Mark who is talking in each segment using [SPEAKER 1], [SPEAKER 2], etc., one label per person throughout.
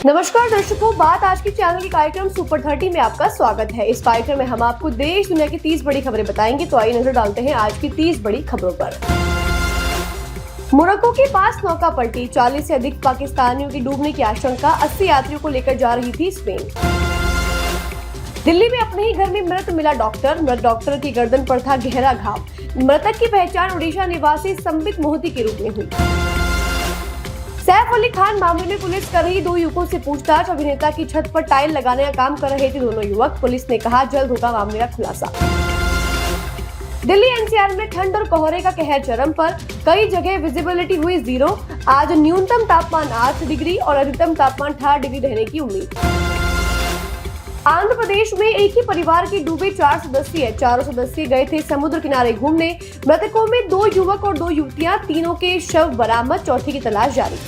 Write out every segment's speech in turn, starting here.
[SPEAKER 1] नमस्कार दर्शकों, बात आज के चैनल के कार्यक्रम सुपर 30 में आपका स्वागत है। इस कार्यक्रम में हम आपको देश दुनिया की 30 बड़ी खबरें बताएंगे। तो आइए नजर डालते हैं आज की 30 बड़ी खबरों पर। मोरक्को के पास नौका पलटी, 40 से अधिक पाकिस्तानियों की डूबने की आशंका, 80 यात्रियों को लेकर जा रही थी स्पेन। दिल्ली में अपने ही घर में मृत मिला डॉक्टर, मृत डॉक्टर की गर्दन पर था गहरा घाव। मृतक की पहचान ओडिशा निवासी संबित मोहिती के रूप में हुई। सैफ अली खान मामले में पुलिस कर रही 2 युवकों से पूछताछ। अभिनेता की छत पर टाइल लगाने का काम कर रहे थे दोनों युवक। पुलिस ने कहा जल्द होगा मामले का खुलासा। दिल्ली एनसीआर में ठंड और कोहरे का कहर चरम पर, कई जगह विजिबिलिटी हुई 0। आज न्यूनतम तापमान 8 डिग्री और अधिकतम तापमान 18 डिग्री रहने की उम्मीद। आंध्र प्रदेश में एक ही परिवार के डूबे 4 सदस्य, चारों सदस्य गए थे समुद्र किनारे घूमने। मृतकों में 2 युवक और 2 युवतियां, तीनों के शव बरामद, चौथे की तलाश जारी।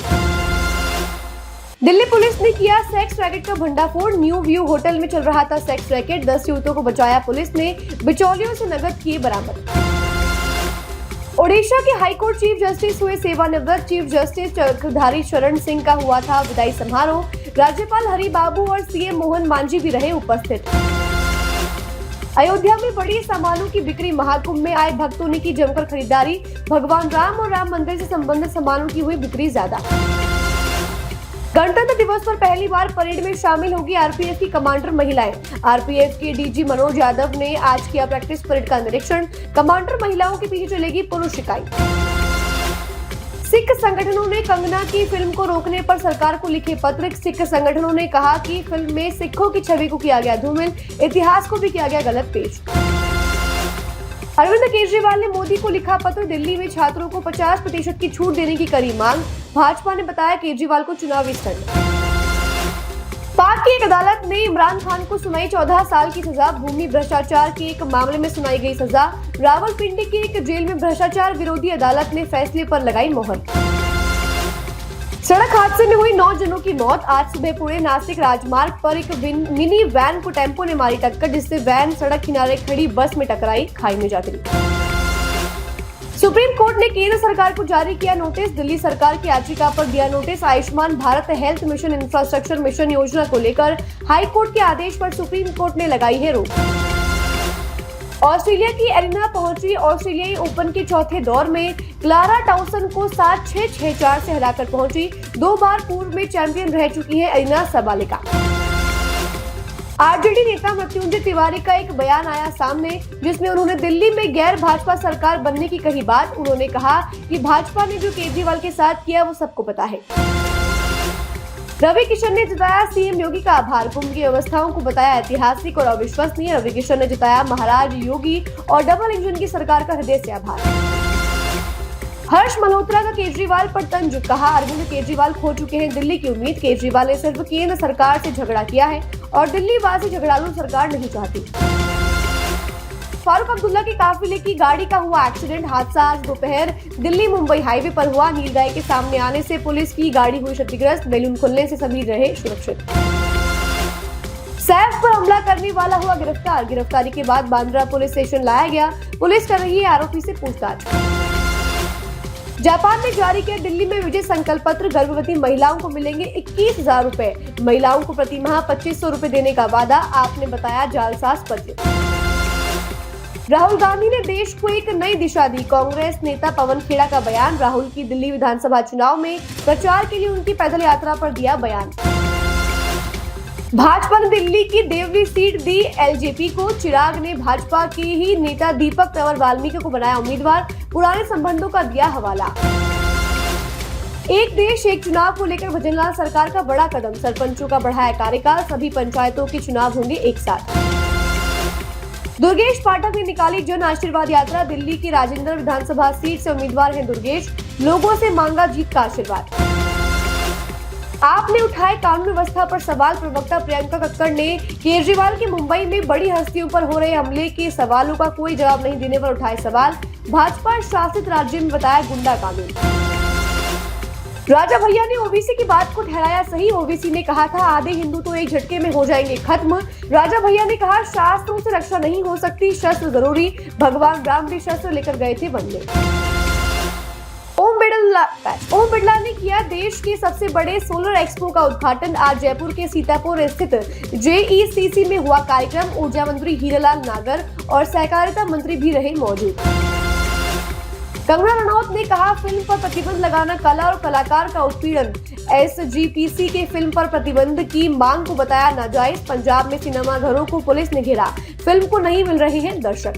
[SPEAKER 1] दिल्ली पुलिस ने किया सेक्स रैकेट का भंडाफोड़, न्यू व्यू होटल में चल रहा था सेक्स रैकेट। 10 युवकों को बचाया पुलिस ने, बिचौलियों से नकद किए बरामद। ओडिशा के हाईकोर्ट चीफ जस्टिस हुए सेवानिवृत्त। चीफ जस्टिस चक्रधारी शरण सिंह का हुआ था विदाई समारोह। राज्यपाल हरिबाबू और सीएम मोहन मांझी भी रहे उपस्थित। अयोध्या में बड़ी सामानों की बिक्री, महाकुंभ में आए भक्तों ने की जमकर खरीदारी। भगवान राम और राम मंदिर से संबंधित सामानों की हुई बिक्री ज्यादा। गणतंत्र दिवस पर पहली बार परेड में शामिल होगी आरपीएफ की कमांडर महिलाएं। आरपीएफ के डीजी मनोज यादव ने आज किया प्रैक्टिस परेड का निरीक्षण। कमांडर महिलाओं के पीछे चलेगी पुरुष इकाई। सिख संगठनों ने कंगना की फिल्म को रोकने पर सरकार को लिखे पत्र। सिख संगठनों ने कहा कि फिल्म में सिखों की छवि को किया गया धूमिल, इतिहास को भी किया गया गलत पेश। अरविंद केजरीवाल ने मोदी को लिखा पत्र, दिल्ली में छात्रों को 50% की छूट देने की करी मांग। भाजपा ने बताया केजरीवाल को चुनावी स्टंट। पाक की एक अदालत ने इमरान खान को सुनाई 14 साल की सजा। भूमि भ्रष्टाचार के एक मामले में सुनाई गई सजा। रावलपिंडी की एक जेल में भ्रष्टाचार विरोधी अदालत ने फैसले पर लगाई मोहर। सड़क हादसे में हुई 9 जनों की मौत। आज सुबह पुणे नासिक राजमार्ग पर एक मिनी वैन को टेम्पो ने मारी टक्कर, जिससे वैन सड़क किनारे खड़ी बस में टकराई, खाई में जा गिरी। सुप्रीम कोर्ट ने केंद्र सरकार को जारी किया नोटिस। दिल्ली सरकार की याचिका पर दिया notice. Ayushman Bharat health mission infrastructure mission योजना को लेकर हाई कोर्ट के आदेश पर सुप्रीम कोर्ट ने लगाई है रोक। ऑस्ट्रेलिया की एरिना पहुंची ऑस्ट्रेलियाई ओपन के चौथे दौर में। क्लारा टाउसन को 7-6, 6-4 से हराकर पहुंची। 2 बार पूर्व में चैंपियन रह चुकी है एरिना सबालेका। आरजेडी नेता मृत्युंजय तिवारी का एक बयान आया सामने, जिसमें उन्होंने दिल्ली में गैर भाजपा सरकार बनने की कही बात। उन्होंने कहा कि भाजपा ने जो केजरीवाल के साथ किया वो सबको पता है। रवि किशन ने जताया सीएम योगी का आभार। कुंभ की व्यवस्थाओं को बताया ऐतिहासिक और अविश्वसनीय। रवि किशन ने जताया महाराज योगी और डबल इंजन की सरकार का हृदय से आभार। हर्ष मल्होत्रा का केजरीवाल पर तंज, कहा अरविंद केजरीवाल खो चुके हैं दिल्ली की उम्मीद। केजरीवाल ने सिर्फ केंद्र सरकार से झगड़ा किया है और दिल्ली वासी झगड़ालू सरकार नहीं चाहती। फारूक अब्दुल्ला के काफिले की गाड़ी का हुआ एक्सीडेंट। हादसा आज दोपहर दिल्ली मुंबई हाईवे पर हुआ। नीलगाय के सामने आने से पुलिस की गाड़ी हुई क्षतिग्रस्त। बैलून खुलने से सभी रहे सुरक्षित। सैफ पर हमला करने वाला हुआ गिरफ्तार। गिरफ्तारी के बाद बांद्रा पुलिस स्टेशन लाया गया। पुलिस कर रही है आरोपी से पूछताछ। जापान ने जारी किया दिल्ली में विजय संकल्प पत्र। गर्भवती महिलाओं को मिलेंगे 21,000 रुपए। महिलाओं को प्रति माह 2500 रुपए देने का वादा। आपने बताया जालसाज बजट। राहुल गांधी ने देश को एक नई दिशा दी। कांग्रेस नेता पवन खेड़ा का बयान। राहुल की दिल्ली विधानसभा चुनाव में प्रचार के लिए उनकी पैदल यात्रा पर दिया बयान। भाजपा ने दिल्ली की देवरी सीट दी एलजेपी को। चिराग ने भाजपा के ही नेता दीपक तंवर वाल्मीकि को बनाया उम्मीदवार। पुराने संबंधों का दिया हवाला। एक देश एक चुनाव को लेकर भजनलाल सरकार का बड़ा कदम। सरपंचों का बढ़ाया कार्यकाल। सभी पंचायतों के चुनाव होंगे एक साथ। दुर्गेश पाठक ने निकाली जन आशीर्वाद यात्रा। दिल्ली की राजेंद्र विधानसभा सीट से उम्मीदवार हैं दुर्गेश। लोगों से मांगा जीत का आशीर्वाद। आपने उठाए कानून व्यवस्था पर सवाल। प्रवक्ता प्रियंका कक्कड़ ने केजरीवाल के मुंबई में बड़ी हस्तियों पर हो रहे हमले के सवालों का कोई जवाब नहीं देने पर उठाए सवाल। भाजपा शासित राज्य में बताया गुंडा कानून। राजा भैया ने ओबीसी की बात को ठहराया सही। ओबीसी ने कहा था आधे हिंदू तो एक झटके में हो जाएंगे खत्म। राजा भैया ने कहा शास्त्रों से रक्षा नहीं हो सकती, शस्त्र जरूरी। भगवान राम भी शस्त्र लेकर गए थे वन में। ओम बिड़ला ओम बिरला ने किया देश के सबसे बड़े सोलर एक्सपो का उद्घाटन। आज जयपुर के सीतापुर स्थित JECC में हुआ कार्यक्रम। ऊर्जा मंत्री हीरालाल नागर और सहकारिता मंत्री भी रहे मौजूद। कंगना रनौत ने कहा, फिल्म पर प्रतिबंध लगाना कला और कलाकार का उत्पीड़न। SGPC के फिल्म पर प्रतिबंध की मांग को बताया नाजायज। पंजाब में सिनेमाघरों को पुलिस ने घेरा, फिल्म को नहीं मिल रहे हैं दर्शक।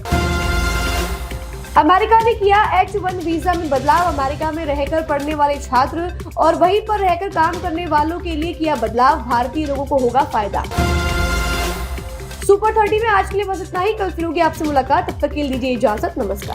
[SPEAKER 1] अमेरिका ने किया H1 वीजा में बदलाव। अमेरिका में रहकर पढ़ने वाले छात्र और वहीं पर रहकर काम करने वालों के लिए किया बदलाव। भारतीय लोगों को होगा फायदा। सुपर 30 में आज के लिए बस इतना ही। कल फिर होगी आपसे मुलाकात, तब तक के लिए दीजिए इजाजत। नमस्कार।